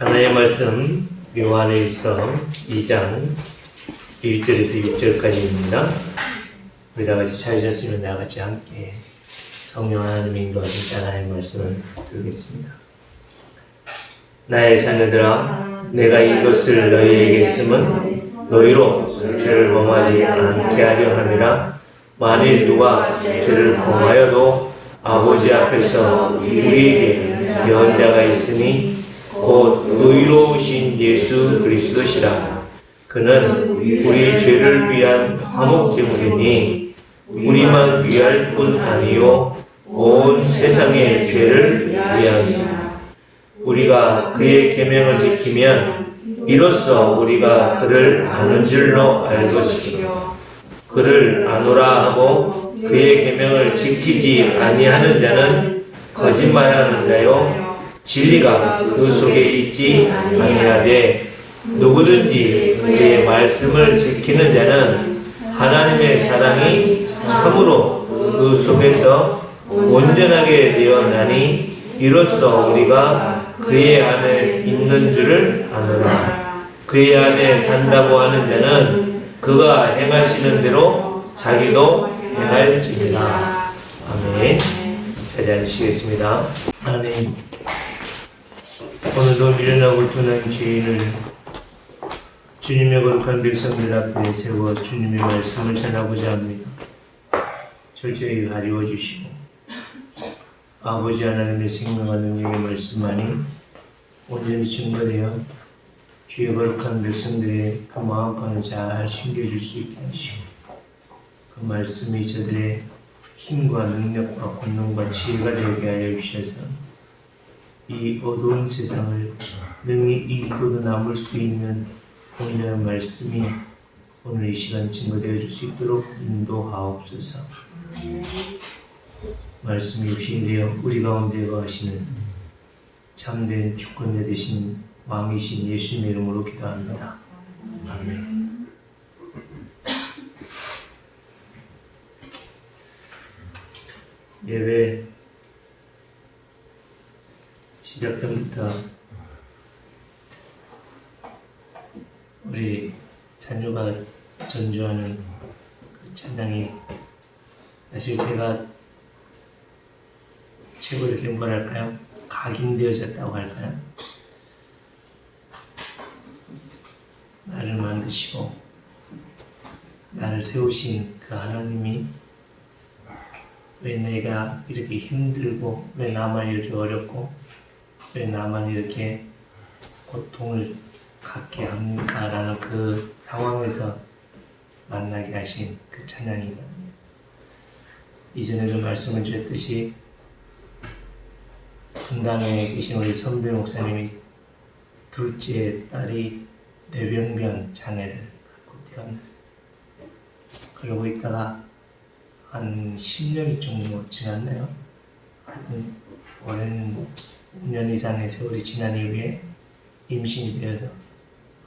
하나의 말씀 요한일서 2장 1절에서 6절까지입니다. 우리 다 같이 찾으셨으면 다 같이 함께 성령 하나님의 인도하신 하나의 말씀을 들겠습니다. 나의 자녀들아, 내가 이것을 너희에게 쓰면 너희로 죄를 범하지 않게 하려 함이라. 만일 누가 죄를 범하여도 아버지 앞에서 우리에게 연자가 있으니 곧 의로우신 예수 그리스도시라. 그는 우리 죄를 위한 화목 제물이니 우리만 위할 뿐 아니요 온 세상의 죄를 위함이라. 우리가 그의 계명을 지키면 이로써 우리가 그를 아는 줄로 알 것이요 그를 아노라 하고 그의 계명을 지키지 아니하는 자는 거짓말하는 자요 진리가 그 속에 있지 아니하되 누구든지 그의 말씀을 지키는 자는 하나님의 사랑이 참으로 그 속에서 온전하게 되었나니 이로써 우리가 그의 안에 있는 줄을 아노라. 그의 안에 산다고 하는 자는 그가 행하시는 대로 자기도 행할지니라. 아멘. 자리 앉으시겠습니다. 하나님, 오늘도 미련하고 둔한 죄인을 주님의 거룩한 백성들 앞에 세워 주님의 말씀을 전하고자 합니다. 철저히 가리워 주시고 아버지 하나님의 생명과 능력의 말씀만이 온전히 증거되어 주의 거룩한 백성들의 그 마음판을 잘 심겨줄 수 있게 하시고 그 말씀이 저들의 힘과 능력과 권능과 지혜가 되게 하여 주셔서 이 어두운 세상을 능히 이기고도 남을 수 있는 온전한 말씀이 오늘 이 시간 증거되어 줄 수 있도록 인도하옵소서. 말씀이 육신이 되어 우리 가운데 거하시는 참된 주권자 되신 왕이신 예수님의 이름으로 기도합니다. 아멘. 예배 시작 전부터 우리 자녀가 전주하는 그 찬양이 사실 제가 최고로 이렇게 뭐랄까요? 각인되어졌다고 할까요? 나를 만드시고 나를 세우신 그 하나님이 왜 내가 이렇게 힘들고 왜 나만 이렇게 어렵고 왜 나만 이렇게 고통을 갖게 합니까라는 그 상황에서 만나게 하신 그 찬양이거든요. 이전에도 말씀을 드렸듯이 분당에 계신 우리 선배 목사님이 둘째 딸이 뇌병변 장애를 갖고 태어났어요. 그러고 있다가 한 10년이 정도 지났나요? 하여튼 올해는 5년 이상의 세월이 지난 이후에 임신이 되어서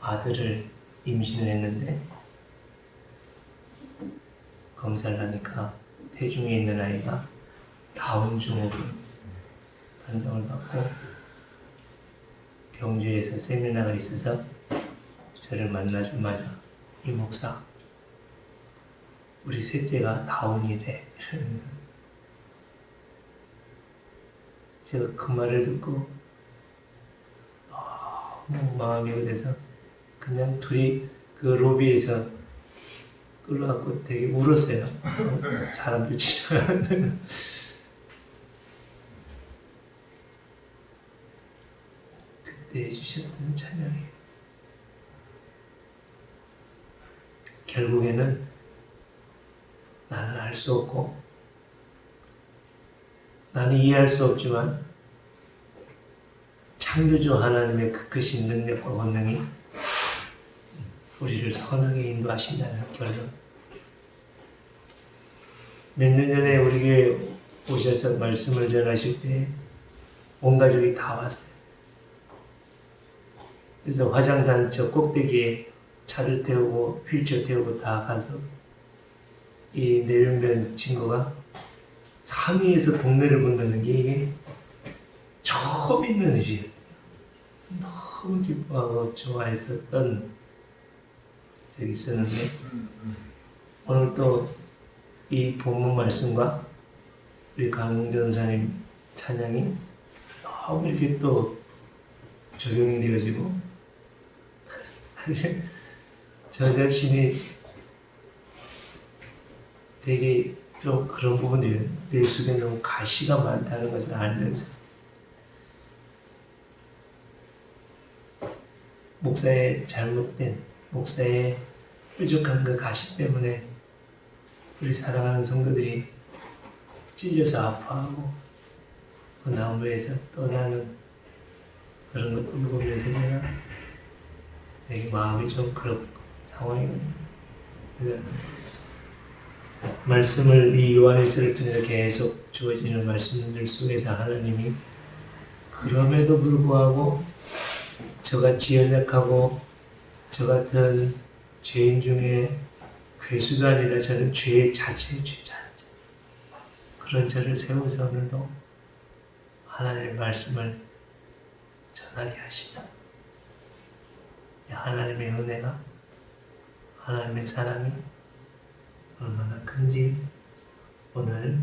아들을 임신을 했는데 검사를 하니까 태중에 있는 아이가 다운 증후군 판정을 받고 경주에서 세미나가 있어서 저를 만나자마자 이 목사 우리 셋째가 다운이 돼. 제가 그 말을 듣고 너무 마음이 그래서 그냥 둘이 그 로비에서 끌어갖고 되게 울었어요. 사람들 지나가는 그때 해주셨던 찬양이에요. 결국에는 나는 알 수 없고 나는 이해할 수 없지만 창조주 하나님의 그 크신 능력과 권능이 우리를 선하게 인도하신다는 결론. 몇 년 전에 우리 교회 오셔서 말씀을 전하실 때 온 가족이 다 왔어요. 그래서 화장산 저 꼭대기에 차를 태우고 휠체어 태우고 다 가서 이 뇌병변 친구가 상위에서 동네를 본다는 게 이게 처음 있는 일이에요. 너무 기뻐하고 좋아했었던 적이 있었는데 오늘 또 이 본문 말씀과 우리 강전사님 찬양이 너무 이렇게 또 적용이 되어지고 사실 저 자신이 되게 좀 그런 부분들이 내 속에 너무 가시가 많다는 것을 알면서 목사의 잘못된 목사의 뾰족한 그 가시 때문에 우리 사랑하는 성도들이 찔려서 아파하고 그 나무에서 떠나는 그런 것들 보면서 내가 되게 마음이 좀 그런 상황이거든요. 그래서 말씀을 이 요한일서를 통해서 계속 주어지는 말씀들 속에서 하나님이 그럼에도 불구하고 저같이 연약하고 저 같은 죄인 중에 괴수가 아니라 저는 죄 자체의 죄자 그런 저를 세워서 오늘도 하나님의 말씀을 전하게 하시다. 하나님의 은혜가 하나님의 사랑이 얼마나 큰지 오늘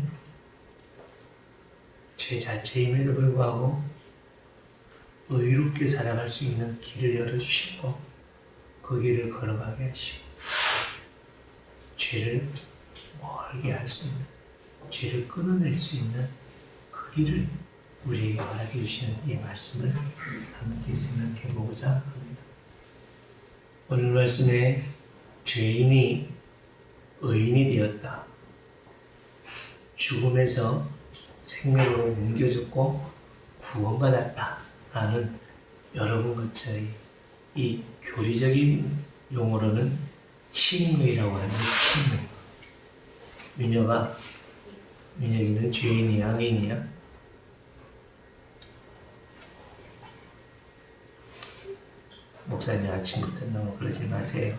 죄 자체임에도 불구하고 의롭게 살아갈 수 있는 길을 열어주시고 그 길을 걸어가게 하시고 죄를 멀게 할 수 있는 죄를 끊어낼 수 있는 그 길을 우리에게 허락해 주시는 이 말씀을 함께 생각해 보고자 합니다. 오늘 말씀에 죄인이 의인이 되었다. 죽음에서 생명으로 옮겨졌고 구원받았다. 라는 여러분 것처럼 이 교리적인 용어로는 칭의라고 하는 칭의. 민혁이는 죄인이야, 의인이야? 목사님 아침부터 너무 그러지 마세요.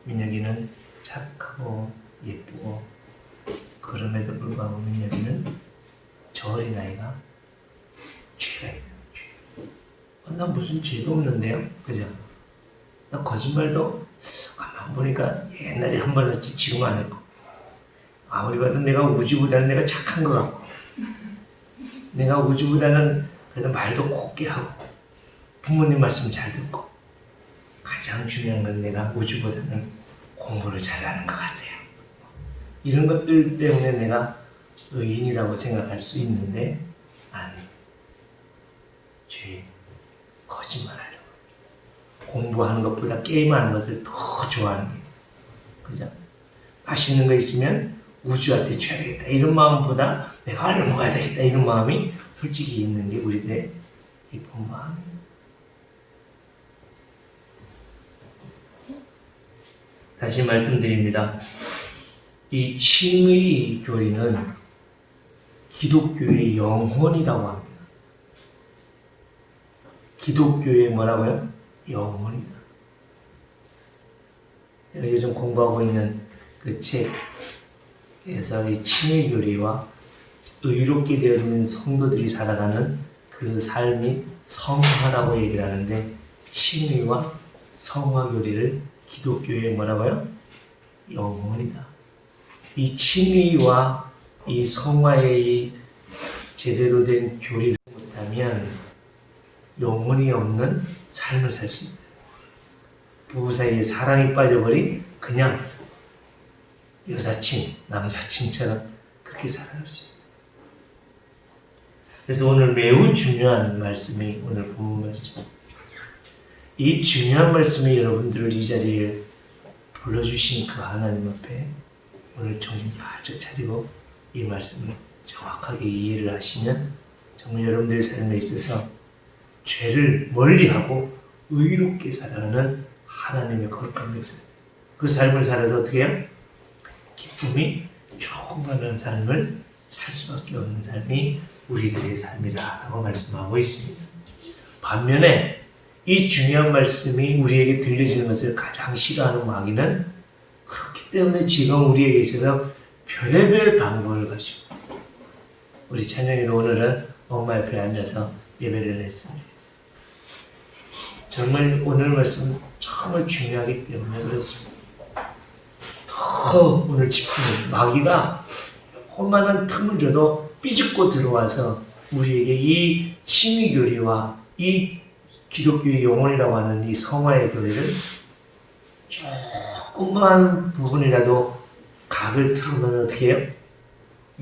민혁이는 착하고 예쁘고 그럼에도 불구하고 민혁이는 저 어린아이가 죄가 있는 죄. 나 무슨 죄도 없는데요? 그죠? 나 거짓말도 가만 보니까 옛날에 한 번 했지 지금 안 했고 아무리 봐도 내가 우주보다는 내가 착한 것 같고 내가 우주보다는 그래도 말도 곱게 하고 부모님 말씀 잘 듣고 가장 중요한 건 내가 우주보다는 공부를 잘하는 것 같아요. 이런 것들 때문에 내가 의인이라고 생각할 수 있는데 아니 죄 거짓말하려고 공부하는 것보다 게임하는 것을 더 좋아하는 게 그죠? 맛있는 거 있으면 우주한테 줘야 되겠다 이런 마음보다 내가 알을 먹어야 되겠다 이런 마음이 솔직히 있는 게 우리들의 깊은 마음이에요. 다시 말씀드립니다. 이 칭의 교리는 기독교의 영혼이라고 합니다. 기독교의 뭐라고요? 영혼이다. 제가 요즘 공부하고 있는 그 책에서 이 칭의 교리와 의롭게 되어지는 성도들이 살아가는 그 삶이 성화라고 얘기를 하는데 칭의와 성화 교리를 기독교의 뭐라고요? 영혼이다. 이 칭의와 이 성화의 이 제대로 된 교리를 못하면 영혼이 없는 삶을 살 수 있다. 부부 사이에 사랑이 빠져버린 그냥 여사친, 남사친처럼 그렇게 살아갈 수 있다. 그래서 오늘 매우 중요한 말씀이 오늘 본문 말씀입니다. 이 중요한 말씀이 여러분들을 이 자리에 불러주신 그 하나님 앞에 오늘 정신 바짝 차리고 이 말씀을 정확하게 이해를 하시면 정말 여러분들의 삶에 있어서 죄를 멀리하고 의롭게 살아가는 하나님의 거룩한 백성 그 삶을 살아서 어떻게 해요? 기쁨이 충만한 삶을 살 수밖에 없는 삶이 우리들의 삶이라고 말씀하고 있습니다. 반면에 이 중요한 말씀이 우리에게 들려지는 것을 가장 싫어하는 마귀는 그렇기 때문에 지금 우리에게 있어서 별의별 방법을 가지고 우리 찬양이도 오늘은 엄마 옆에 앉아서 예배를 했습니다. 정말 오늘 말씀 정말 중요하기 때문에 그렇습니다. 더 오늘 집중해. 마귀가 조그만한 틈을 줘도 삐집고 들어와서 우리에게 이 심의교리와 이 기독교의 영혼이라고 하는 이 성화의 교리를 조그만 부분이라도 각을 틀어놓으면 어떻게 해요?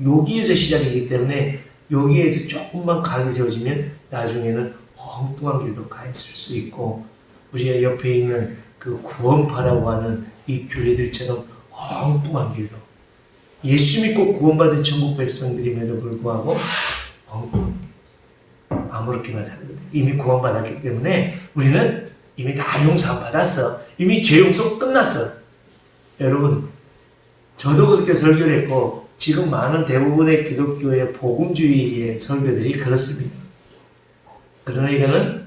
여기에서 시작이기 때문에 여기에서 조금만 각이 세워지면 나중에는 엉뚱한 길도 가 있을 수 있고 우리가 옆에 있는 그 구원파라고 하는 이 교리들처럼 엉뚱한 길로 예수 믿고 구원받은 천국 백성들임에도 불구하고 아무렇게나 살거든요. 이미 구원받았기 때문에 우리는 이미 다 용서받았어. 이미 죄 용서 끝났어. 여러분, 저도 그렇게 설교를 했고 지금 많은 대부분의 기독교의 복음주의의 설교들이 그렇습니다. 그러나 이거는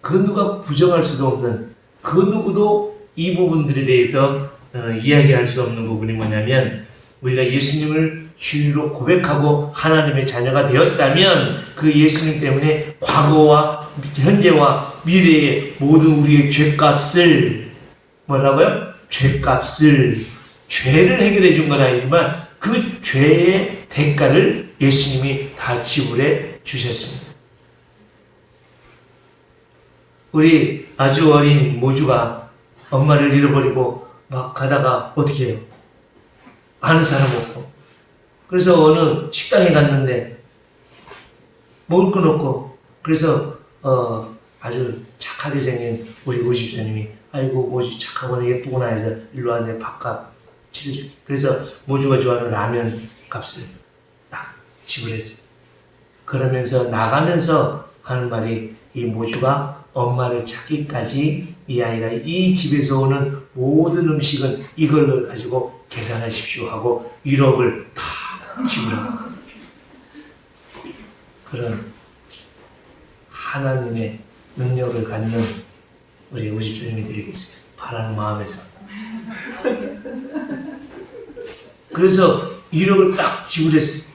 그 누가 부정할 수도 없는 그 누구도 이 부분들에 대해서 이야기할 수 없는 부분이 뭐냐면 우리가 예수님을 주로 고백하고 하나님의 자녀가 되었다면 그 예수님 때문에 과거와 현재와 미래의 모든 우리의 죄값을 뭐라고요? 죄값을 죄를 해결해 준 건 아니지만 그 죄의 대가를 예수님이 다 지불해 주셨습니다. 우리 아주 어린 모주가 엄마를 잃어버리고 막 가다가 어떻게 해요? 아는 사람 없고 그래서 어느 식당에 갔는데 먹을 건 없고 그래서 아주 착하게 생긴 우리 모집자님이 아이고 모주 착하구나 예쁘구나 해서 일로 와 내 밥값 치러줄게. 그래서 모주가 좋아하는 라면 값을 딱 지불했어요. 그러면서 나가면서 하는 말이 이 모주가 엄마를 찾기까지 이 아이가 이 집에서 오는 모든 음식은 이걸로 가지고 계산하십시오 하고 1억을 다 지불하고 그런 하나님의 능력을 갖는 우리 모집주님이 되겠습니다. 바라는 마음에서. 그래서 1억을 딱 지불했어요.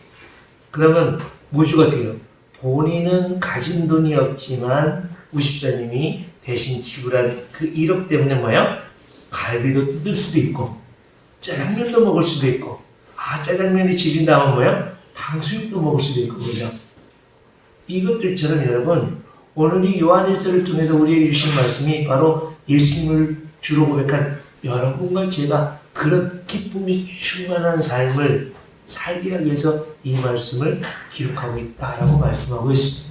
그러면 모주가 어떻게 해요? 본인은 가진 돈이 없지만 우십사님이 대신 지불한 그 1억 때문에 뭐야? 갈비도 뜯을 수도 있고 짜장면도 먹을 수도 있고 짜장면이 질린다면 뭐야? 탕수육도 먹을 수도 있고 그죠? 이것들처럼 여러분 오늘 이 요한일서를 통해서 우리에게 주신 말씀이 바로 예수님을 주로 고백한 여러분과 제가 그런 기쁨이 충만한 삶을 살기 위해서 이 말씀을 기록하고 있다라고 말씀하고 있습니다.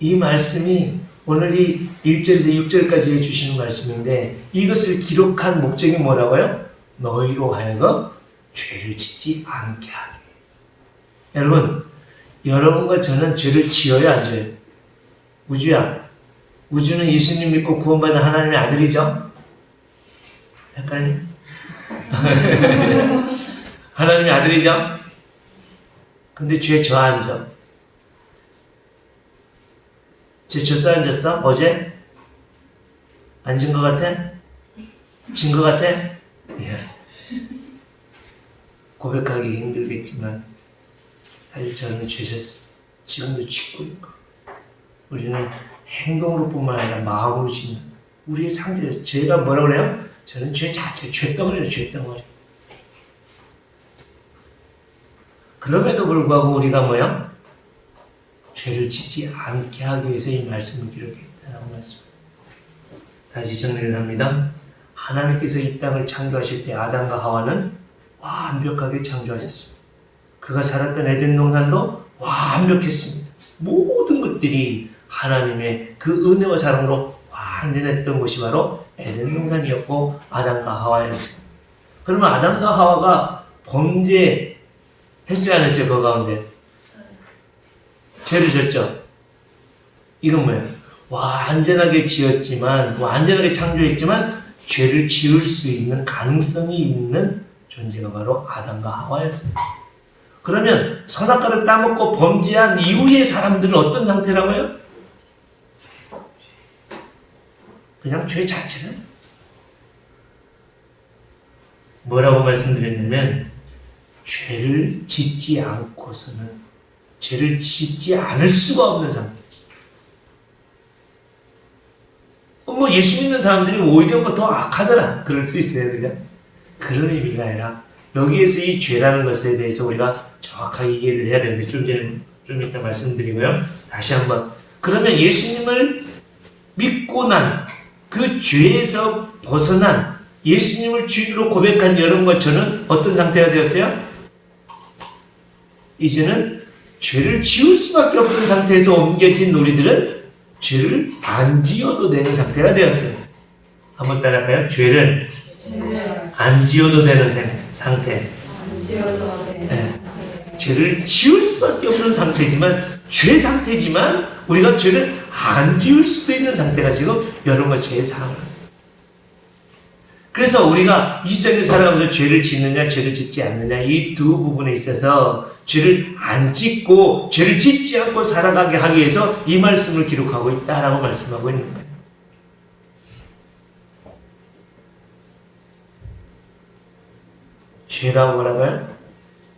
이 말씀이 오늘 이 1절에서 6절까지 해주시는 말씀인데 이것을 기록한 목적이 뭐라고요? 너희로 하여금 죄를 짓지 않게 하게. 여러분, 여러분과 저는 죄를 지어야 안 지어요? 우주야, 우주는 예수님 믿고 구원받은 하나님의 아들이죠? 헷갈려? 하나님의 아들이죠? 근데 죄 저 앉아. 죄 졌어 안 졌어? 어제? 앉은 것 같아? 진 것 같아? 예. 고백하기 힘들겠지만 사실 저는 죄 졌어. 지금도 짓고 있고 우리는 행동으로 뿐만 아니라 마음으로 짓는 우리의 상태, 죄가 뭐라고 그래요? 저는 죄 자체, 죄덩어리예요, 죄덩어리. 그럼에도 불구하고 우리가 뭐야? 죄를 짓지 않게 하기 위해서 이 말씀을 기록했다라고 말씀. 다시 정리를 합니다. 하나님께서 이 땅을 창조하실 때 아담과 하와는 완벽하게 창조하셨습니다. 그가 살았던 에덴 동산도 완벽했습니다. 모든 것들이 하나님의 그 은혜와 사랑으로 완전했던 곳이 바로 에덴 동산이었고 아담과 하와였습니다. 그러면 아담과 하와가 범죄했어요 안 했어요? 그 가운데 죄를 졌죠. 이건 뭐예요? 완전하게 지었지만 완전하게 창조했지만 죄를 지을 수 있는 가능성이 있는 존재가 바로 아담과 하와였습니다. 그러면 선악과를 따먹고 범죄한 이후의 사람들은 어떤 상태라고요? 그냥 죄 자체는 뭐라고 말씀드렸냐면 죄를 짓지 않고서는 죄를 짓지 않을 수가 없는 상태. 뭐 예수 믿는 사람들이 오히려 뭐 더 악하더라. 그럴 수 있어요. 그죠? 그런 의미가 아니라 여기에서 이 죄라는 것에 대해서 우리가 정확하게 이해를 해야 되는데 좀 이따 말씀드리고요. 다시 한번. 그러면 예수님을 믿고 난 그 죄에서 벗어난 예수님을 주인으로 고백한 여러분과 저는 어떤 상태가 되었어요? 이제는 죄를 지을 수밖에 없는 상태에서 옮겨진 우리들은 죄를 안 지어도 되는 상태가 되었어요. 한번 따라할까요? 죄를 안 지어도 되는 상태. 네. 죄를 지을 수밖에 없는 상태지만 죄 상태지만 우리가 죄를 안 지을 수도 있는 상태가 지금 여러 가지의 상황입니다. 그래서 우리가 이 세상에 살아가면서 죄를 짓느냐 죄를 짓지 않느냐 이 두 부분에 있어서 죄를 안 짓고 죄를 짓지 않고 살아가게 하기 위해서 이 말씀을 기록하고 있다라고 말씀하고 있는 거예요. 죄가 뭐라고요?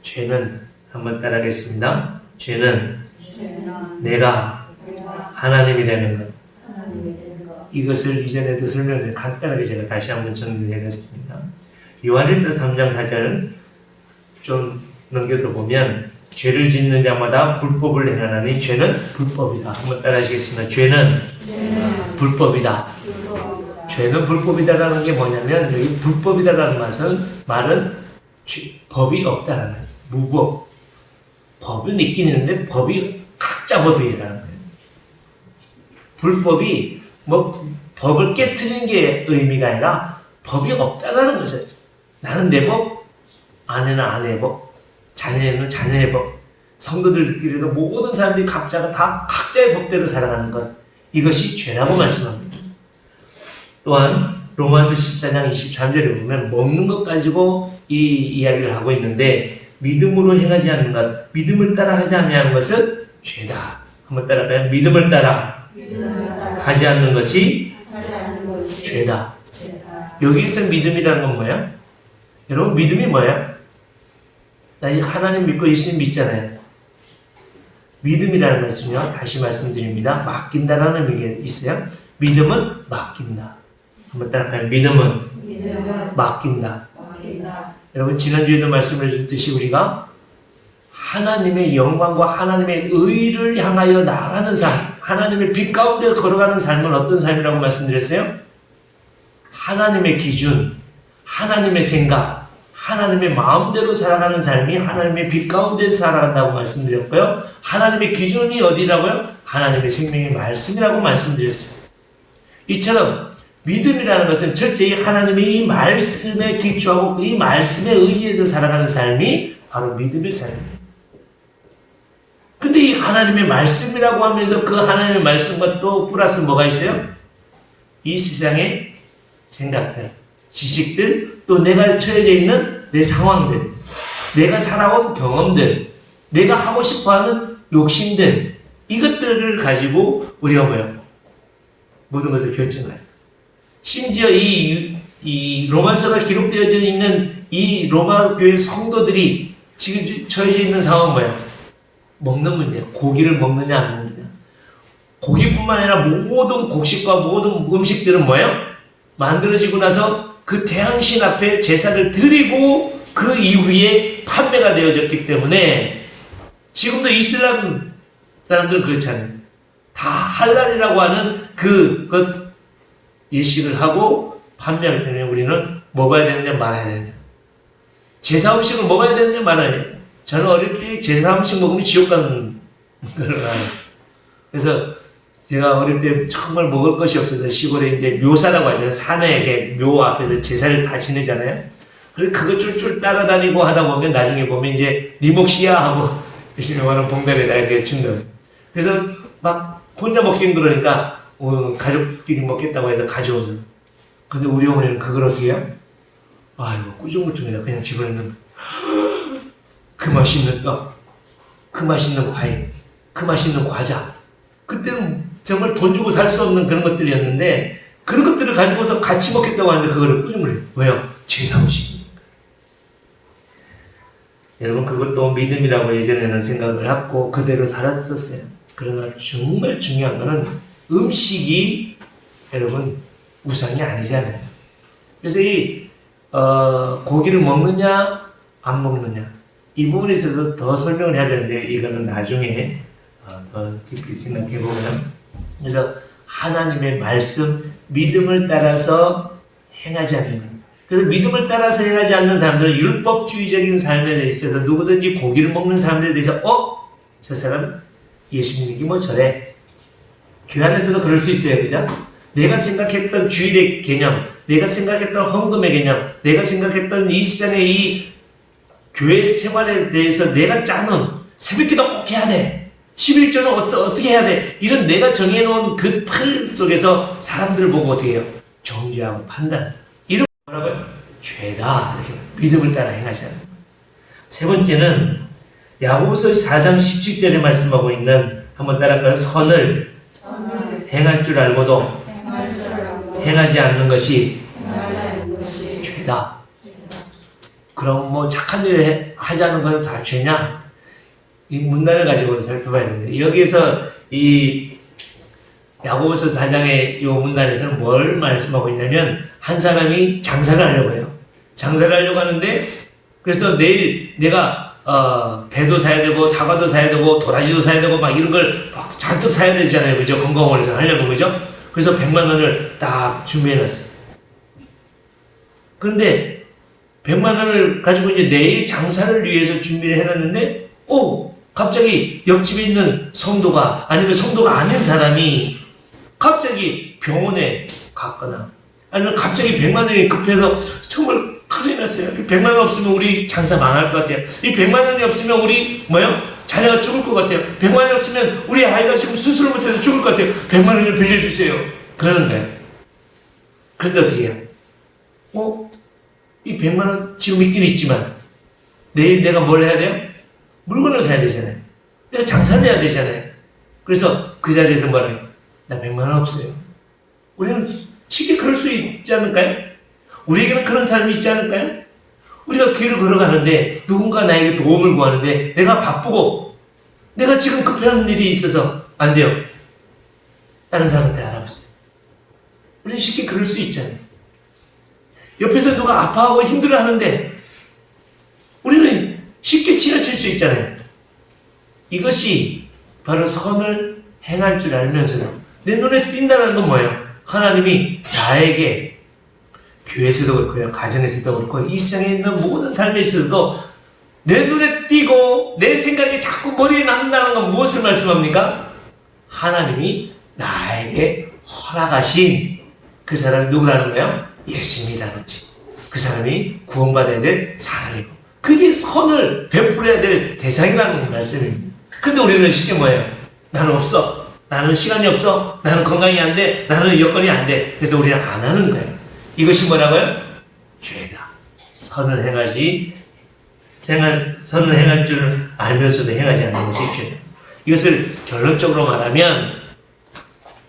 죄는 한번 따라하겠습니다. 죄는 내가 하나님이 되는 것. 이것을 이전에도 설명을 간단하게 제가 다시 한번 정리해봤습니다. 요한일서 3장 4절은 좀 넘겨도 보면 죄를 짓는 자마다 불법을 행하나니 죄는 불법이다. 한번 따라하시겠습니다. 죄는 불법이다. 죄는 불법이다라는 게 뭐냐면 여기 불법이다라는 말은 법이 없다라는 거예요. 무법. 법은 있긴 있는데 법이 각자 법이라는 거예요. 불법이 뭐 법을 깨트리는 게 의미가 아니라 법이 없다라는 거죠. 나는 내 법, 아내는 아내의 법, 자녀는 자녀의 법, 성도들끼리도 모든 사람들이 각자가 다 각자의 법대로 살아가는 것. 이것이 죄라고 말씀합니다. 또한 로마서 14장 23절에 보면 먹는 것 가지고 이 이야기를 하고 있는데 믿음으로 행하지 않는 것, 믿음을 따라 하지 않는 것은 죄다. 한번 따라가요. 믿음을 따라 하지 않는 것이 죄다. 여기에서 믿음이라는 건 뭐예요? 여러분 믿음이 뭐예요? 나 하나님 믿고 예수님 믿잖아요. 믿음이라는 것은요. 다시 말씀드립니다. 맡긴다라는 의미가 있어요. 믿음은 맡긴다. 한번 따라가요. 믿음은 맡긴다. 여러분 지난주에도 말씀을 드렸듯이 우리가 하나님의 영광과 하나님의 의를 향하여 나아가는 삶, 하나님의 빛 가운데 걸어가는 삶은 어떤 삶이라고 말씀드렸어요? 하나님의 기준, 하나님의 생각, 하나님의 마음대로 살아가는 삶이 하나님의 빛 가운데 살아간다고 말씀드렸고요. 하나님의 기준이 어디라고요? 하나님의 생명의 말씀이라고 말씀드렸어요. 이처럼 믿음이라는 것은 철저히 하나님의 이 말씀에 기초하고 이 말씀에 의지해서 살아가는 삶이 바로 믿음의 삶입니다. 근데 이 하나님의 말씀이라고 하면서 그 하나님의 말씀과 또 플러스 뭐가 있어요? 이 세상의 생각들, 지식들, 또 내가 처해져 있는 내 상황들, 내가 살아온 경험들, 내가 하고 싶어하는 욕심들, 이것들을 가지고 우리가 뭐예요? 모든 것을 결정해요. 심지어 이 로마서가 기록되어져 있는 이 로마 교회 성도들이 지금 처해져 있는 상황은 뭐예요? 먹는 문제, 고기를 먹느냐 안 먹느냐. 고기뿐만 아니라 모든 곡식과 모든 음식들은 뭐예요? 만들어지고 나서 그 태양신 앞에 제사를 드리고 그 이후에 판매가 되어졌기 때문에 지금도 이슬람 사람들은 그렇잖아요. 다 할랄이라고 하는 그것 예식을 하고 판매하기 때문에 우리는 먹어야 되느냐 말아야 되느냐. 제사 음식을 먹어야 되느냐 말아야 되느냐. 저는 어릴 때 제사 음식 먹으면 지옥 가는 걸 알아요. 그래서 제가 어릴 때 정말 먹을 것이 없어서 시골에 이제 묘사라고 하잖아요. 산에 묘 앞에서 제사를 다 지내잖아요. 그래서 그거 쫄쫄 따라다니고 하다 보면 나중에 보면 이제 니 몫이야 하고 열심히 하는 봉단에다 이렇게 준다. 그래서 막 혼자 먹기 힘들으니까 가족끼리 먹겠다고 해서 가져오죠. 근데 우리 어머니는 그걸 어떻게 해요? 아이고 꾸중꾸중해서 그냥 집어넣는 그 맛있는 떡, 그 맛있는 과일, 그 맛있는 과자. 그때는 정말 돈 주고 살 수 없는 그런 것들이었는데 그런 것들을 가지고서 같이 먹겠다고 하는데 그거를 꾸중을 해요. 왜요? 제사 음식. 여러분 그것도 믿음이라고 예전에는 생각을 하고 그대로 살았었어요. 그러나 정말 중요한 거는 음식이 여러분 우상이 아니잖아요. 그래서 이 고기를 먹느냐 안 먹느냐 이 부분에 있어서 더 설명을 해야 되는데 이거는 나중에 더 깊이 생각해 보면, 그래서 하나님의 말씀 믿음을 따라서 행하지 않는 것. 그래서 믿음을 따라서 행하지 않는 사람들은 율법주의적인 삶에 있어서 누구든지 고기를 먹는 사람들에 대해서 저 사람 예수 믿기 뭐 저래. 교회 안에서도 그럴 수 있어요. 그죠? 내가 생각했던 주일의 개념, 내가 생각했던 헌금의 개념, 내가 생각했던 이 시장의 이 교회 생활에 대해서 내가 짜는 새벽기도 꼭 해야 돼. 11조는 어떻게 해야 돼. 이런 내가 정해놓은 그 틀 속에서 사람들을 보고 어떻게 해요? 정죄하고 판단. 이런 뭐라고요? 죄다. 이렇게 믿음을 따라 행하지 않는 거예요. 세 번째는 야고보서 4장 17절에 말씀하고 있는, 한번 따라할까요? 선을 행할 줄 알고도 행하지 않는 것이 죄다. 그럼 뭐 착한 일을 하자는 것은 다 죄냐? 이 문단을 가지고 살펴봐야 되는데, 여기에서 이 야고보서 4장의 이 문단에서는 뭘 말씀하고 있냐면, 한 사람이 장사를 하려고 해요. 장사를 하려고 하는데, 그래서 내일 내가 배도 사야 되고 사과도 사야 되고 도라지도 사야 되고 막 이런 걸 막 잔뜩 사야 되잖아요. 그죠? 건강원에서 하려면. 그죠? 그래서 100만 원을 딱 준비해놨어요. 그런데 100만 원을 가지고 이제 내일 장사를 위해서 준비를 해놨는데, 갑자기 옆집에 있는 성도가, 아니면 성도가 아닌 사람이 갑자기 병원에 갔거나, 아니면 갑자기 100만 원이 급해서 정말 큰일 났어요. 100만 원 없으면 우리 장사 망할 것 같아요. 이 100만 원이 없으면 우리 자녀가 죽을 것 같아요. 100만 원이 없으면 우리 아이가 지금 수술을 못해서 죽을 것 같아요. 100만 원을 빌려주세요. 그러는 거예요. 그런데 어떻게 해요? 이 100만 원 지금 있긴 있지만 내일 내가 뭘 해야 돼요? 물건을 사야 되잖아요. 내가 장사를 해야 되잖아요. 그래서 그 자리에서 뭐라요? 나 100만 원 없어요. 우리는 쉽게 그럴 수 있지 않을까요? 우리에게는 그런 삶이 있지 않을까요? 우리가 길을 걸어가는데 누군가 나에게 도움을 구하는데 내가 바쁘고 내가 지금 급한 일이 있어서 안 돼요. 다른 사람한테 알아보세요. 우리는 쉽게 그럴 수 있잖아요. 옆에서 누가 아파하고 힘들어하는데 우리는 쉽게 지나칠 수 있잖아요. 이것이 바로 선을 행할 줄 알면서도 내 눈에 띈다는 건 뭐예요? 하나님이 나에게 교회에서도 그렇고요, 가정에서도 그렇고 이 세상에 있는 모든 삶에 있어서도 내 눈에 띄고 내 생각이 자꾸 머리에 남는다는 건 무엇을 말씀합니까? 하나님이 나에게 허락하신 그 사람이 누구라는 거예요? 예수님이라는 것이. 그 사람이 구원받아야 될 사람이고 그게 선을 베풀어야 될 대상이라는 말씀입니다. 근데 우리는 쉽게 뭐예요? 나는 없어. 나는 시간이 없어. 나는 건강이 안 돼. 나는 여건이 안 돼. 그래서 우리는 안 하는 거예요. 이것이 뭐라고요? 죄다. 선을 행할 줄 알면서도 행하지 않는 것이 죄다. 이것을 결론적으로 말하면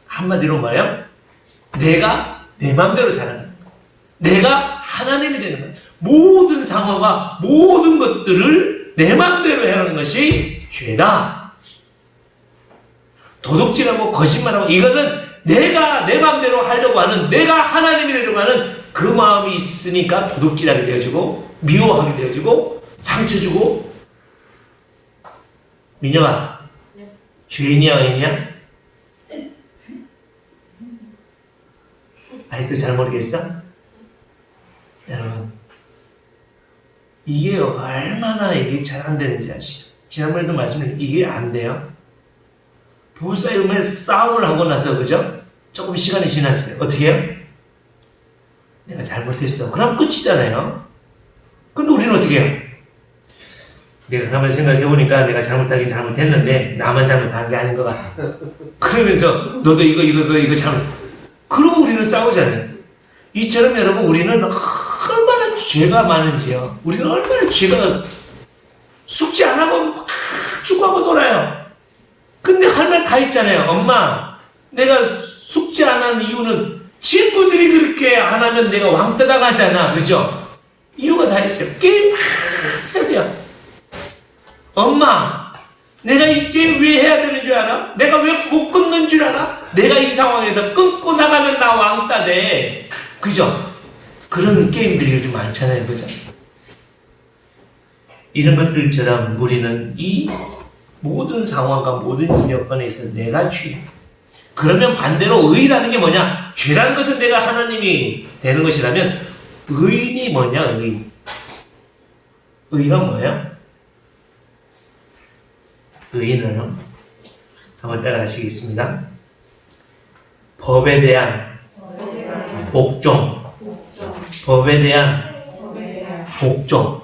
한마디로 뭐예요? 내가 내 마음대로 사는 거예요. 내가 하나님이 되는 거예요. 모든 상황과 모든 것들을 내 마음대로 하는 것이 죄다. 도둑질하고 거짓말하고 이거는 내가 내 마음대로 하려고 하는, 내가 하나님이 되려고 하는 그 마음이 있으니까 도둑질하게 되어지고 미워하게 되어지고 상처 주고. 민영아, 네. 죄인이야 의인이야? 아직도 잘 모르겠어? 여러분, 이게 얼마나 이게 잘 안 되는지 아시죠? 지난번에도 말씀드렸는데 이게 안 돼요. 부부 사이에 싸움을 하고 나서, 그죠? 조금 시간이 지났어요. 어떻게 해요? 내가 잘못했어. 그럼 끝이잖아요. 근데 우리는 어떻게 해요? 내가 가만히 생각해보니까 내가 잘못하긴 잘못했는데 나만 잘못한 게 아닌 것 같아. 그러면서 너도 이거 잘못. 그러고 우리는 싸우잖아요. 이처럼 여러분 우리는 얼마나 죄가 많은지요. 우리는 얼마나 죄가 숙제 안 하고 막 축구하고 놀아요. 근데 할 말 다 있잖아요. 엄마, 내가 숙제 안 한 이유는 친구들이 그렇게 안 하면 내가 왕따 당하잖아. 그죠? 이유가 다 있어요. 게임 해야 돼요. 엄마, 내가 이 게임 왜 해야 되는 줄 알아? 내가 왜 못 끊는 줄 알아? 내가 이 상황에서 끊고 나가면 나 왕따 돼. 그죠? 그런 게임들이 요즘 많잖아요. 그죠? 이런 것들처럼 우리는 이 모든 상황과 모든 여건에서 내가 죄. 그러면 반대로 의라는 게 뭐냐? 죄라는 것은 내가 하나님이 되는 것이라면 의인이 뭐냐? 의가 뭐예요? 의인은 한번 따라 하시겠습니다. 법에 대한 복종. 법에 대한 복종.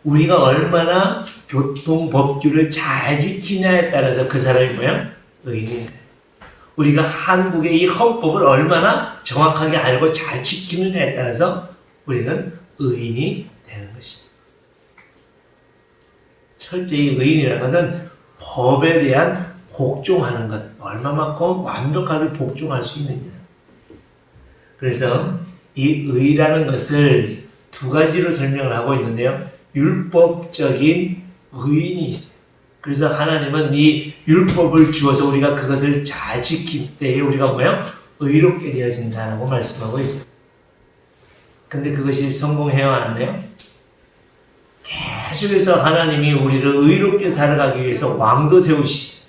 우리가 얼마나 교통법규를 잘 지키냐에 따라서 그 사람이 뭐야? 의인이. 우리가 한국의 이 헌법을 얼마나 정확하게 알고 잘 지키느냐에 따라서 우리는 의인이 되는 것입니다. 철저히 의인이라는 것은 법에 대한 복종하는 것, 얼마만큼 완벽하게 복종할 수 있느냐. 그래서 이 의라는 것을 두 가지로 설명을 하고 있는데요. 율법적인 의인이 있어요. 그래서 하나님은 이 율법을 주어서 우리가 그것을 잘 지킬 때에 우리가 뭐예요? 의롭게 되어진다라고 말씀하고 있어요. 근데 그것이 성공해요? 안 해요? 계속해서 하나님이 우리를 의롭게 살아가기 위해서 왕도 세우시죠.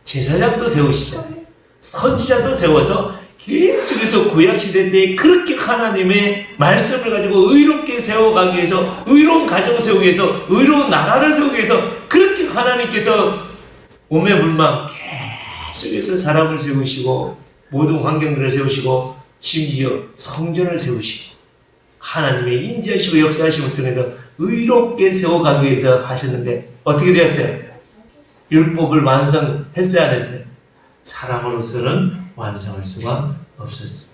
제사장도 세우시잖아요. 선지자도 세워서 계속해서 구약시대 때 그렇게 하나님의 말씀을 가지고 의롭게 세워가기 위해서, 의로운 가정 세우기 위해서, 의로운 나라를 세우기 위해서 그렇게 하나님께서 오매불망 계속해서 사람을 세우시고 모든 환경들을 세우시고 심지어 성전을 세우시고 하나님의 인자하시고 역사하심을 통해서 의롭게 세워가기 위해서 하셨는데 어떻게 되었어요? 율법을 완성했어요? 안 했어요? 사람으로서는 완성할 수가 없었습니다.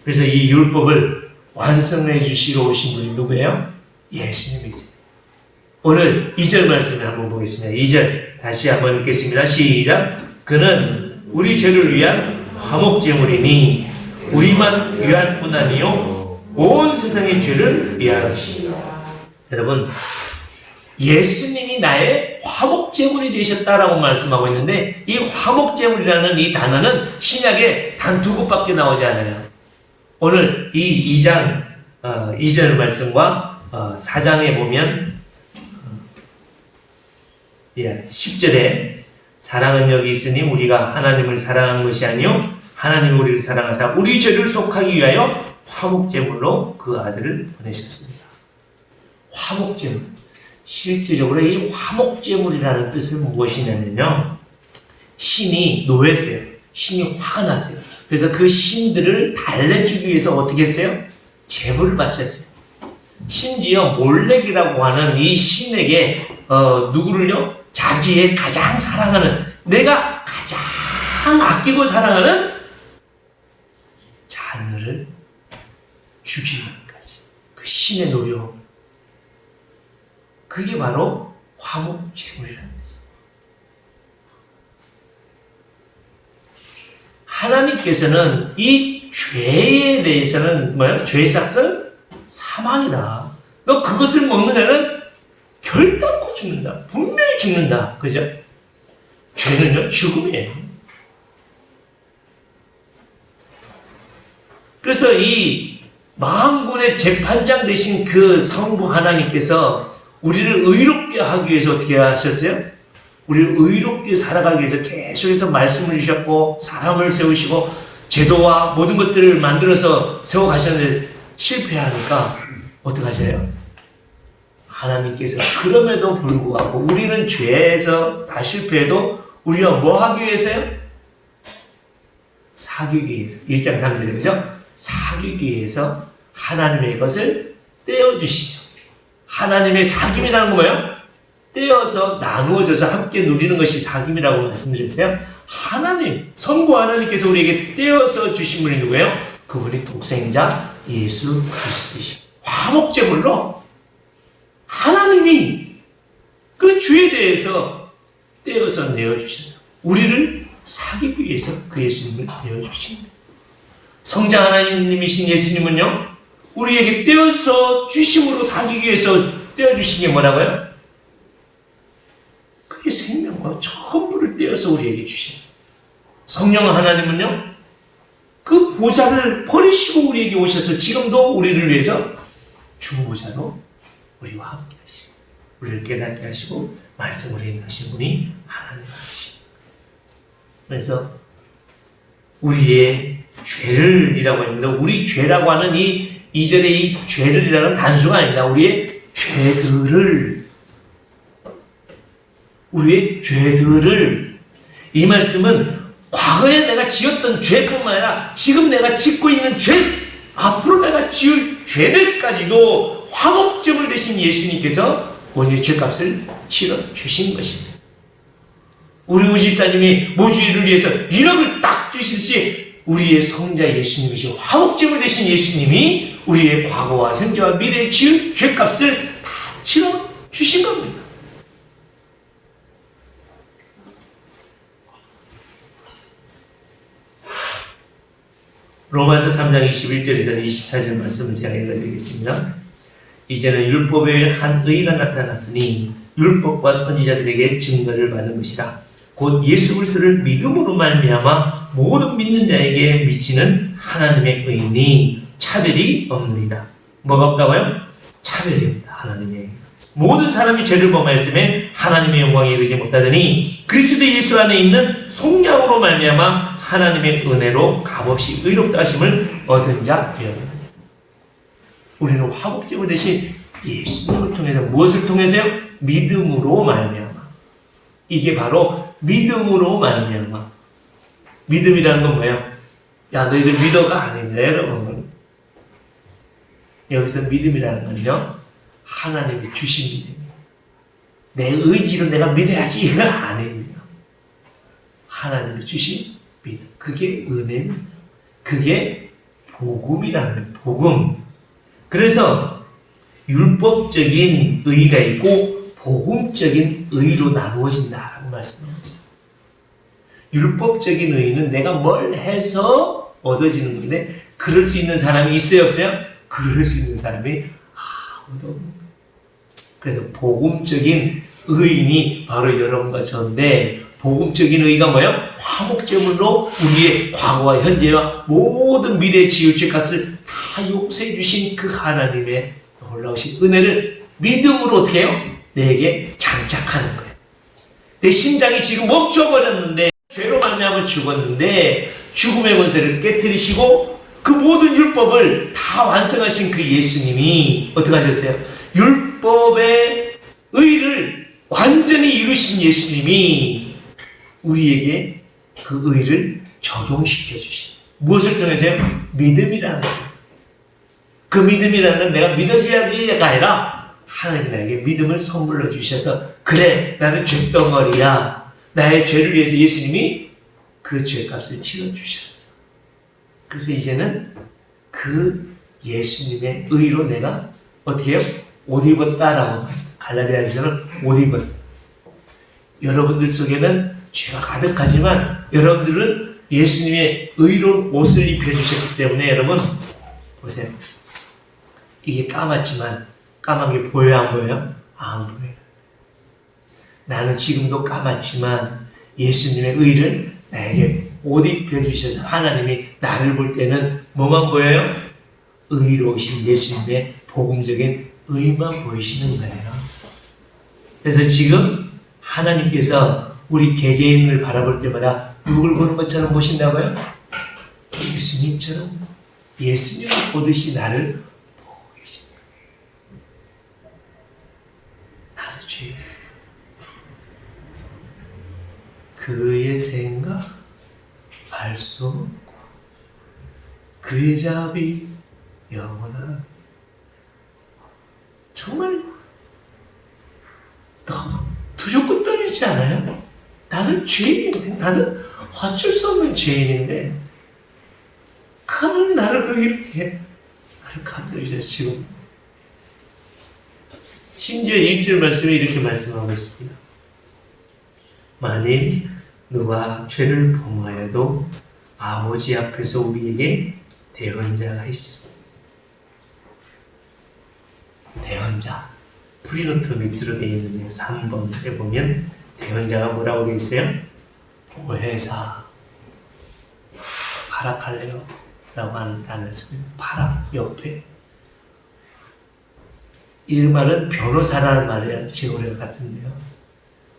그래서 이 율법을 완성해 주시러 오신 분이 누구예요? 예수님이세요. 오늘 2절 말씀을 한번 보겠습니다. 2절 다시 한번 읽겠습니다. 시작. 그는 우리 죄를 위한 화목제물이니 우리만 위할 뿐 아니요 온 세상의 죄를 위하시라. 여러분, 예수님이 나의 화목제물이 되셨다라고 말씀하고 있는데 이 화목제물이라는 이 단어는 신약에 단 두 곳밖에 나오지 않아요. 오늘 이 2장 2절 말씀과 4장에 보면 10절에 사랑은 여기 있으니 우리가 하나님을 사랑한 것이 아니요 하나님이 우리를 사랑하사 우리 죄를 속하기 위하여 화목제물로 그 아들을 보내셨습니다. 화목제물. 실질적으로 이 화목제물이라는 뜻은 무엇이냐면요. 신이 노했어요. 신이 화가 났어요. 그래서 그 신들을 달래주기 위해서 어떻게 했어요? 제물을 바쳤어요. 심지어 몰렉이라고 하는 이 신에게 누구를요? 자기의 가장 사랑하는, 내가 가장 아끼고 사랑하는 자녀를 죽이기까지. 그 신의 노여. 그게 바로 화목제물이라는 거죠. 하나님께서는 이 죄에 대해서는 뭐예요? 죄의 삭은 사망이다. 너 그것을 먹느냐는 결단코 죽는다. 분명히 죽는다. 그죠? 죄는요, 죽음이에요. 그래서 이 만군의 재판장 되신 그 성부 하나님께서 우리를 의롭게 하기 위해서 어떻게 하셨어요? 우리를 의롭게 살아가기 위해서 계속해서 말씀을 주셨고 사람을 세우시고 제도와 모든 것들을 만들어서 세워가셨는데 실패하니까 어떻게 하셔요? 하나님께서 그럼에도 불구하고 우리는 죄에서 다 실패해도 우리가 뭐 하기 위해서요? 사귀기 위해서. 1장 3절에 그죠? 사귀기 위해서 하나님의 것을 떼어주시죠. 하나님의 사귐이라는 건 뭐예요? 떼어서 나누어져서 함께 누리는 것이 사귐이라고 말씀드렸어요. 하나님, 성부 하나님께서 우리에게 떼어서 주신 분이 누구예요? 그분이 독생자 예수 그리스도이십니다. 화목제물로 하나님이 그 죄에 대해서 떼어서 내어주셔서 우리를 사귀기 위해서 그 예수님을 내어주십니다. 성자 하나님이신 예수님은요, 우리에게 떼어서 주심으로 사귀기 위해서 떼어주신 게 뭐라고요? 그의 생명과 전부를 떼어서 우리에게 주신 성령 하나님은요, 그 보좌를 버리시고 우리에게 오셔서 지금도 우리를 위해서 중보자로 우리와 함께 하시고 우리를 깨닫게 하시고 말씀을 행하신 분이 하나님 하시고, 그래서 우리의 죄를이라고 합니다. 우리 죄라고 하는 이 이전의 이 죄를이라는 단수가 아닙니다. 우리의 죄들을 이 말씀은 과거에 내가 지었던 죄뿐만 아니라 지금 내가 짓고 있는 죄, 앞으로 내가 지을 죄들까지도 화목제물 되신 예수님께서 우리의 죄값을 치러 주신 것입니다. 우리 우집사님이 모주일을 위해서 1억을 딱 주시듯이 우리의 성자 예수님이신 화목제물 되신 예수님이 우리의 과거와 현재와 미래에 지을 죄값을 다 치러 주신 겁니다. 로마서 3장 21절에서 24절 말씀을 제가 읽어드리겠습니다. 이제는 율법의 한 의가 나타났으니 율법과 선지자들에게 증거를 받은 것이라. 곧 예수 그리스도를 믿음으로 말미암아 모든 믿는 자에게 미치는 하나님의 의니 차별이 없느니라. 뭐가 없다고요? 차별입니다. 하나님의. 모든 사람이 죄를 범하였음에 하나님의 영광에 이르지 못하더니 그리스도 예수 안에 있는 속량으로 말미암아 하나님의 은혜로 값없이 의롭다 하심을 얻은 자 되었느니라. 우리는 화목제물 대신 예수님을 통해서, 무엇을 통해서요? 믿음으로 말미암아. 이게 바로 믿음으로 말미암아. 믿음이라는 건 뭐예요? 야, 너희들 믿어가 아닙니다, 여러분. 여기서 믿음이라는 건요, 하나님이 주신 믿음입니다. 내 의지로 내가 믿어야지 이건 아닙니다. 하나님이 주신 믿음. 그게 은혜입니다. 그게 복음이라는 거예요. 복음. 그래서 율법적인 의가 있고 복음적인 의로 나누어진다라고 말씀합니다. 율법적인 의는 내가 뭘 해서 얻어지는 건데, 그럴 수 있는 사람이 있어요, 없어요? 그럴 수 있는 사람이 아무도 없는 거예요. 그래서 복음적인 의인이 바로 여러분과 저인데, 복음적인 의가 뭐예요? 화목제물로 우리의 과거와 현재와 모든 미래의 지을 죄값을 다 용서해 주신 그 하나님의 놀라우신 은혜를 믿음으로 어떻게 해요? 내게 장착하는 거예요. 내 심장이 지금 멈춰버렸는데, 죄로 말미암아 죽었는데 죽음의 권세를 깨뜨리시고 그 모든 율법을 다 완성하신 그 예수님이 어떻게 하셨어요? 율법의 의를 완전히 이루신 예수님이 우리에게 그 의를 적용시켜 주신, 무엇을 통해서요? 믿음이라는 것입니다. 그 믿음이라는 건 내가 믿어줘야지가 아니라 하나님 나에게 믿음을 선물로 주셔서, 그래 나는 죄덩어리야, 나의 죄를 위해서 예수님이 그 죄값을 치러주셨어. 그래서 이제는 그 예수님의 의로 내가 어떻게 해요? 옷 입었다라고 갈라디아서는 옷 입었다. 여러분들 속에는 죄가 가득하지만 여러분들은 예수님의 의로운 옷을 입혀주셨기 때문에, 여러분 보세요. 이게 까맣지만 까만 게 보여요, 안 보여요? 안 보여요. 나는 지금도 까맣지만 예수님의 의를 나에게 옷 입혀주셔서 하나님이 나를 볼 때는 뭐만 보여요? 의로우신 예수님의 복음적인 의만 보이시는 거예요. 그래서 지금 하나님께서 우리 개개인을 바라볼 때마다 누굴 보는 것처럼 보신다고요? 예수님처럼, 예수님을 보듯이 나를 보고 계십니다. 나는 죄, 그의 생각 알 수 없고 그의 자비 영원한. 정말 너무 두렵고 떨리지 않아요? 나는 죄인인데, 나는 어쩔 수 없는 죄인인데 하나님이 나를 이렇게 나를 감싸주셨지요. 심지어 1절 말씀에 이렇게 말씀하고 있습니다. 만일 누가 죄를 범하여도 아버지 앞에서 우리에게 대언자가 있어. 대언자. 프리노트 밑으로 되어 있는데 3번에 보면 대언자가 뭐라고 되어 있어요? 보혜사, 파라칼레오 라고 하는 단어를 씁니다. 파라, 옆에. 이 말은 변호사라는 말이랑 지금 같은데요.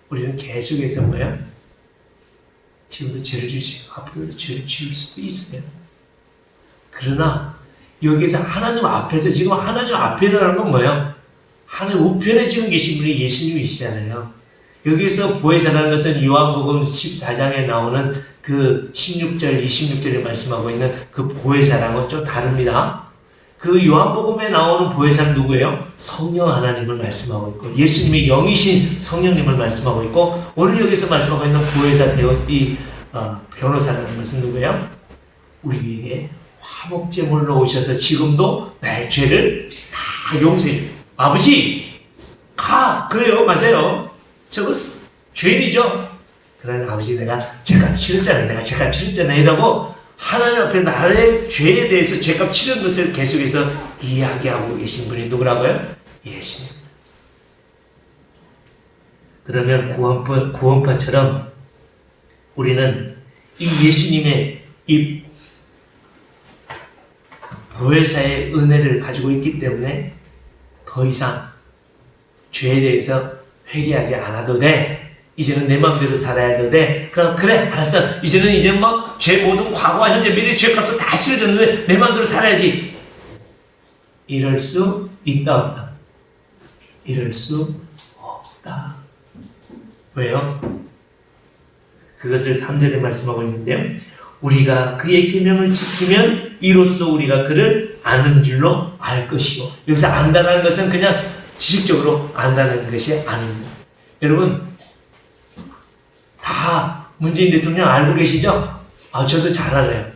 우리는 계속해서 뭐야? 지금도 죄를 지을 수 있고 앞으로도 죄를 지을 수도 있어요. 그러나 여기서 하나님 앞에서 지금 하나님 앞에라는 건 뭐예요? 하나님 우편에 지금 계신 분이 예수님이시잖아요. 여기서 보혜사라는 것은 요한복음 14장에 나오는 그 16절, 26절에 말씀하고 있는 그 보혜사랑은 좀 다릅니다. 그 요한복음에 나오는 보혜사는 누구예요? 성령 하나님을 말씀하고 있고 예수님의 영이신 성령님을 말씀하고 있고 오늘 여기서 말씀하고 있는 보혜사 변호사라는 것은 누구예요? 우리에게 화목제물로 오셔서 지금도 나의 죄를 다 용서해. 아버지 가! 그래요, 맞아요. 저거 죄인이죠. 그러나 아버지 내가 죄값 치렀잖아요. 내가 죄값 치렀잖아요. 이라고 하나님 앞에 나의 죄에 대해서 죄값 치른 것을 계속해서 이야기하고 계신 분이 누구라고요? 예수님. 그러면 구원파처럼 우리는 이 예수님의 이 보혜사의 은혜를 가지고 있기 때문에 더 이상 죄에 대해서 회개하지 않아도 돼. 이제는 내 마음대로 살아야 돼. 그럼 그래 알았어. 이제는 뭐 죄 모든 과거와 현재 미래 죄값도 다 치러졌는데 내 마음대로 살아야지. 이럴 수 있다 없다? 이럴 수 없다. 왜요? 그것을 3절에 말씀하고 있는데요. 우리가 그의 계명을 지키면 이로써 우리가 그를 아는 줄로 알 것이고 여기서 안다는 것은 그냥 지식적으로 안다는 것이 아닙니다. 여러분 다 문재인 대통령 알고 계시죠? 저도 잘 알아요.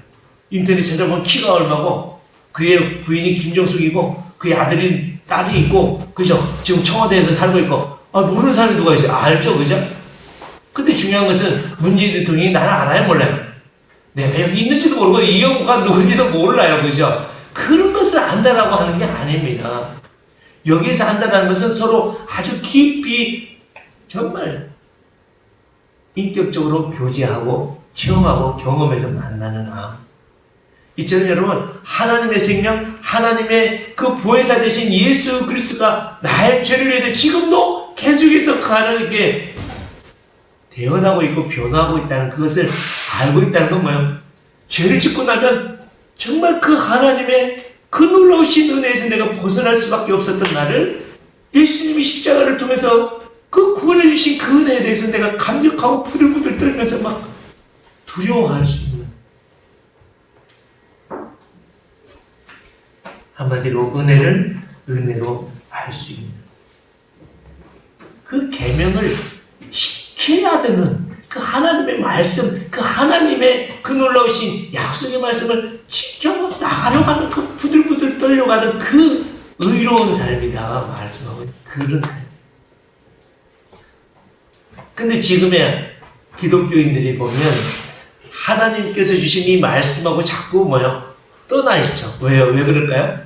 인터넷 찾아보면 키가 얼마고 그의 부인이 김정숙이고 그의 아들이 딸이 있고 그죠? 지금 청와대에서 살고 있고 모르는 사람이 누가 있어요? 알죠? 그죠? 근데 중요한 것은 문재인 대통령이 나를 알아요? 몰라요? 내가 여기 있는지도 모르고 이경우가 누군지도 몰라요. 그죠? 그런 것을 안다라고 하는 게 아닙니다. 여기에서 한다는 것은 서로 아주 깊이 정말 인격적으로 교제하고 체험하고 경험해서 만나는 암. 이처럼 여러분 하나님의 생명, 하나님의 그 보혜사 되신 예수 그리스도가 나의 죄를 위해서 지금도 계속해서 하나님께 대언하고 있고 변화하고 있다는 그것을 알고 있다는 건 뭐예요? 죄를 짓고 나면 정말 그 하나님의 그 놀라우신 은혜에서 내가 벗어날 수밖에 없었던 나를 예수님이 십자가를 통해서 그 구원해 주신 그 은혜에 대해서 내가 감격하고 부들부들 떨면서 막 두려워할 수 있는, 한마디로 은혜를 은혜로 알 수 있는 그 계명을 지켜야 되는 그 하나님의 말씀, 그 하나님의 그 놀라우신 약속의 말씀을 지켜 나가려고 하는 그 부들부들 떨려가는 그 의로운 삶이다 말씀하고 있는 그런 삶. 근데 지금의 기독교인들이 보면 하나님께서 주신 이 말씀하고 자꾸 떠나 있죠. 왜요? 왜 그럴까요?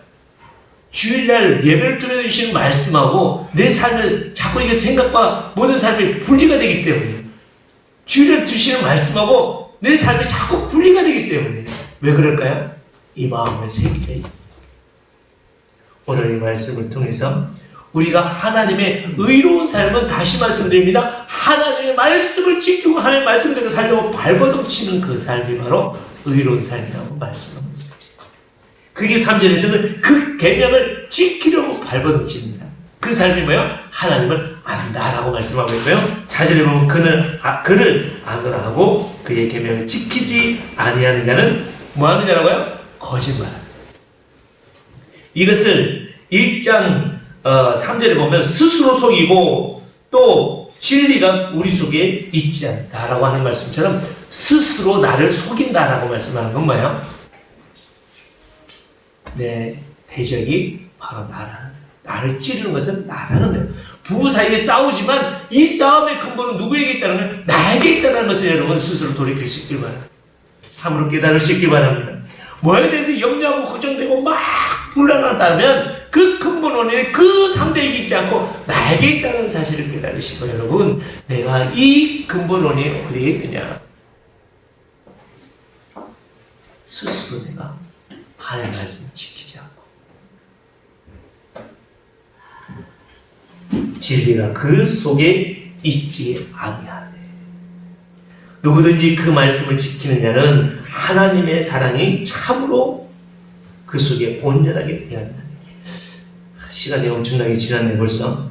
주일날 예배를 통해 주시는 말씀하고 내 삶을 자꾸 이게 생각과 모든 삶이 분리가 되기 때문에, 주일날 주시는 말씀하고 내 삶이 자꾸 분리가 되기 때문에. 왜 그럴까요? 이 마음을 새기자. 오늘 이 말씀을 통해서 우리가 하나님의 의로운 삶은, 다시 말씀드립니다, 하나님의 말씀을 지키고 하나님의 말씀대로 살려고 발버둥치는 그 삶이 바로 의로운 삶이라고 말씀합니다. 그게 3절에서는 그 계명을 지키려고 발버둥칩니다. 그 삶이 뭐예요? 하나님을 안다라고 말씀하고 있고요. 4절에 보면 그를 아노라 하고 그의 계명을 지키지 아니하는 자는 뭐하는 자라고요? 거짓말합니다. 이것을 1장 3절에 보면 스스로 속이고 또 진리가 우리 속에 있지 않다라고 하는 말씀처럼 스스로 나를 속인다라고 말씀하는 건 뭐예요? 내 대적이 바로 나를 찌르는 것은 나라는 거예요. 부부 사이에 싸우지만 이 싸움의 근본은 누구에게 있다는 거예요? 나에게 있다는 것을 여러분 스스로 돌이킬 수 있길 바랍니다. 참으로 깨달을 수 있길 바랍니다. 뭐에 대해서 염려하고 걱정되고 막 불안하다면 그 근본 원인의 그 상대에게 있지 않고 나에게 있다는 사실을 깨달으시고 여러분 내가 이 근본 원인이 어디에 있느냐 스스로 내가 하나님의 말씀을 지키지 않고 진리가 그 속에 있지 아니하네. 누구든지 그 말씀을 지키는 자는 하나님의 사랑이 참으로 그 속에 온전하게 되었나니. 시간이 엄청나게 지났네 벌써.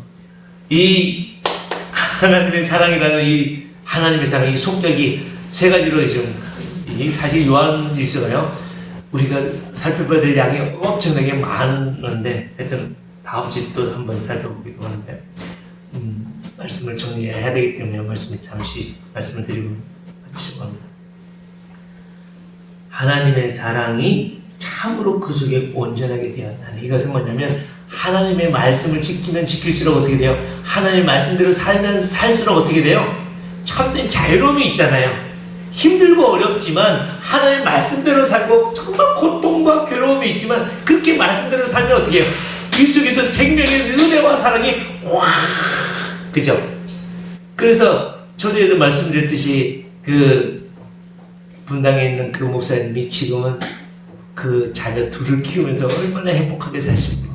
이 하나님의 사랑이라는 이 하나님의 사랑의 속격이 세 가지로 좀 사실 요한일서가요 우리가 살펴봐야 될 양이 엄청나게 많은데 하여튼 다음 주에 또 한번 살펴보기로 하는데 말씀을 정리해야 되기 때문에 말씀을 잠시 말씀을 드리고 마치려고 합니다. 하나님의 사랑이 참으로 그 속에 온전하게 되었다니. 이것은 뭐냐면 하나님의 말씀을 지키면 지킬수록 어떻게 돼요? 하나님의 말씀대로 살면 살수록 어떻게 돼요? 참된 자유로움이 있잖아요. 힘들고 어렵지만 하나님의 말씀대로 살고 정말 고통과 괴로움이 있지만 그렇게 말씀대로 살면 어떻게 해요? 이 속에서 생명의 은혜와 사랑이 와 그죠? 그래서 저도 말씀드렸듯이 그 분당에 있는 그 목사님이 지금은 그 자녀 둘을 키우면서 얼마나 행복하게 사십니까?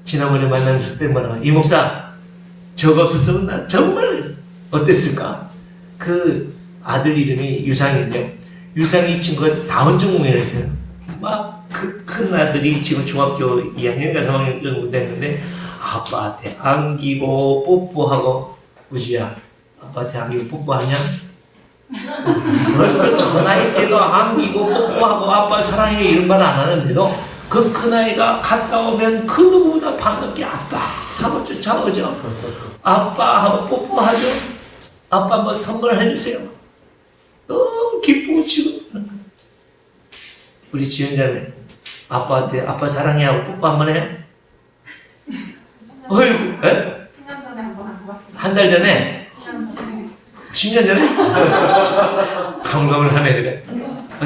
지난번에 만났을 때 뭐라고 이 목사 저거 없었으면 나 정말 어땠을까? 그 아들 이름이 유상인데요. 유상이 친구가 다운증후군이랬어요. 막 그 큰 아들이 지금 중학교 2학년인가 3학년 정도 됐는데 아빠한테 안기고 뽀뽀하고 우주야 아빠한테 안기고 뽀뽀하냐? 벌써 저 나이 때도 안기고 뽀뽀하고 아빠 사랑해 이런 말 안 하는데도 그 큰아이가 갔다 오면 그 누구보다 반갑게 아빠 하고 쫓아오죠. 아빠 하고 뽀뽀하죠. 아빠 뭐 선물해주세요. 너무 기쁘고 지금 우리 지은자는 아빠한테 아빠 사랑해 하고 뽀뽀 한번 해요? 어이구, 에? 10년 전에 한번 안 봤습니다. 한 달 전에? 10년 전에? 감감을 하네, 그래.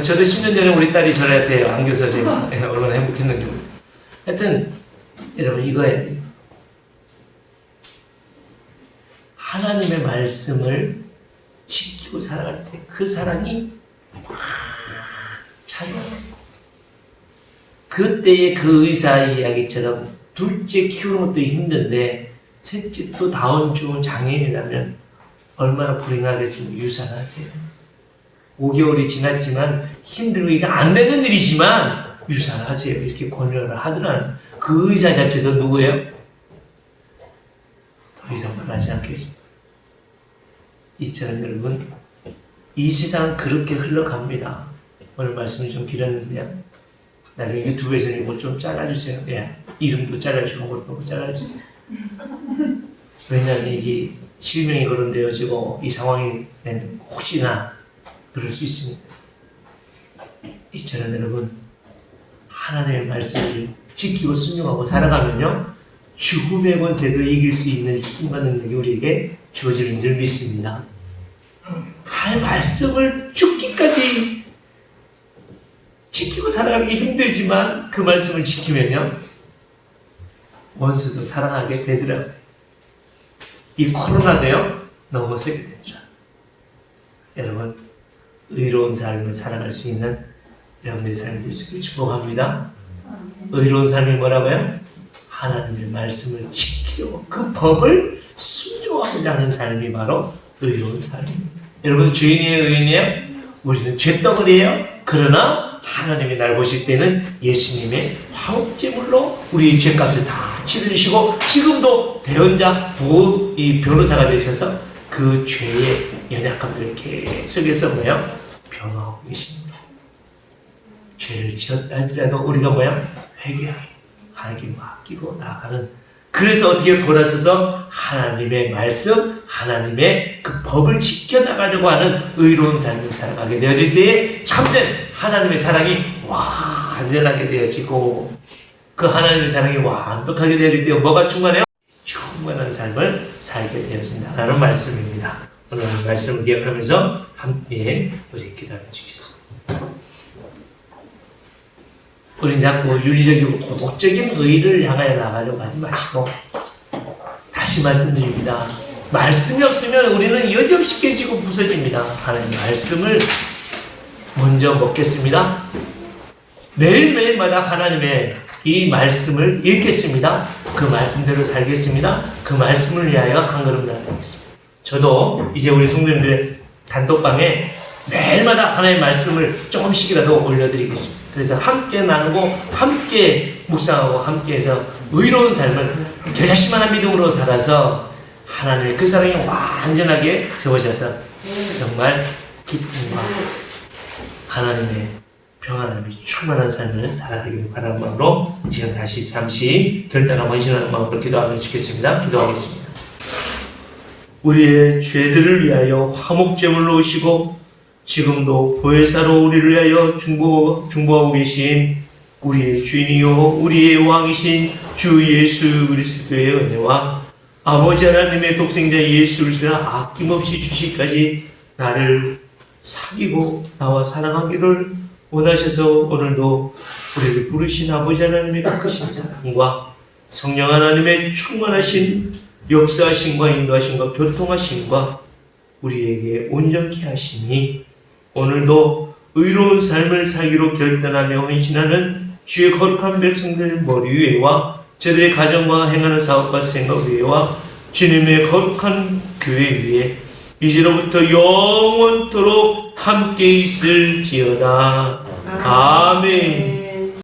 저도 10년 전에 우리 딸이 저한테 안겨서 제가 얼마나 행복했는지 모르겠어요. 하여튼, 여러분, 이거예요. 하나님의 말씀을 지키고 살아갈 때 그 사랑이 자유로워요. 그때의 그 의사 이야기처럼 둘째 키우는 것도 힘든데 셋째 또 다운증 장애인이라면 얼마나 불행하겠습니까? 유산하세요. 5개월이 지났지만 힘들고 이게 안 되는 일이지만 유산하세요. 이렇게 권유를 하더라는 그 의사 자체도 누구예요? 더 이상 말하지 않겠습니다. 이처럼 여러분 이 세상은 그렇게 흘러갑니다. 오늘 말씀이 좀 길었는데요. 나중에 유튜브에서 이거 좀 잘라주세요. 예. 이름도 잘라주고 것도 잘라주세요. 왜냐하면 이게 실명이 거론되어지고 이 상황이 되면 혹시나 그럴 수 있습니다. 이처럼 여러분 하나님의 말씀을 지키고 순종하고 살아가면요 죽음의 권세도 이길 수 있는 힘과 능력이 우리에게 주어지는 줄 믿습니다. 할 말씀을 죽기까지 지키고 살아가기 힘들지만 그 말씀을 지키면요 원수도 사랑하게 되더라고요. 이 코로나도요 넘어서게 되죠. 여러분 의로운 삶을 살아갈 수 있는 여러분의 삶이 되시길 축복합니다. 의로운 삶이 뭐라고요? 하나님의 말씀을 지키고 그 법을 순종하고자 하는 삶이 바로 의로운 삶입니다. 여러분 주인이에요 의인이에요? 우리는 죄덩어리예요. 그러나 하나님이 날 보실 때는 예수님의 화목제물로 우리의 죄값을 다 치러주시고 지금도 대언자 이 변호사가 되셔서 그 죄의 연약함들을 계속해서 뭐야? 변호하고 계십니다. 죄를 지었다 할지라도 우리가 뭐야? 회개하고 하나님께 맡기고 나아가는 그래서 어떻게 돌아서서 하나님의 말씀, 하나님의 그 법을 지켜나가려고 하는 의로운 삶을 살아가게 되어질 때에 참된 하나님의 사랑이 완전하게 되어지고 그 하나님의 사랑이 완벽하게 되어질 때 뭐가 충만해요? 충만한 삶을 살게 되어진다는 말씀입니다. 오늘 말씀을 기억하면서 함께 우리 기도해 주겠습니다. 우리 자꾸 윤리적이고 도덕적인 의의를 향하여 나가려고 하지 마시고, 다시 말씀드립니다. 말씀이 없으면 우리는 여지없이 깨지고 부서집니다. 하나님 말씀을 먼저 먹겠습니다. 매일매일마다 하나님의 이 말씀을 읽겠습니다. 그 말씀대로 살겠습니다. 그 말씀을 위하여 한 걸음 나아가겠습니다. 저도 이제 우리 성도님들의 단톡방에 매일마다 하나님의 말씀을 조금씩이라도 올려드리겠습니다. 그래서 함께 나누고 함께 묵상하고 함께해서 의로운 삶을 결심만한 믿음으로 살아서 하나님의 그 사랑이 완전하게 세워져서 정말 기쁨과 하나님의 평안함이 충만한 삶을 살아가기를 바라는 마음으로 지금 다시 잠시 결단하고 헌신하는 마음으로 기도하며 주겠습니다. 기도하겠습니다. 우리의 죄들을 위하여 화목제물로 오시고 지금도 보혜사로 우리를 위하여 중보하고 계신 우리의 주인이요 우리의 왕이신 주 예수 그리스도의 은혜와 아버지 하나님의 독생자 예수 그리스도를 아낌없이 주시기까지 나를 사귀고 나와 사랑하기를 원하셔서 오늘도 우리를 부르신 아버지 하나님의 크신 사랑과 성령 하나님의 충만하신 역사하심과 인도하심과 교통하심과 우리에게 온전케 하심이 오늘도 의로운 삶을 살기로 결단하며 헌신하는 주의 거룩한 백성들 머리 위에와 저들의 가정과 행하는 사업과 생각 위에와 주님의 거룩한 교회 위에 이제로부터 영원토록 함께 있을지어다. 아멘.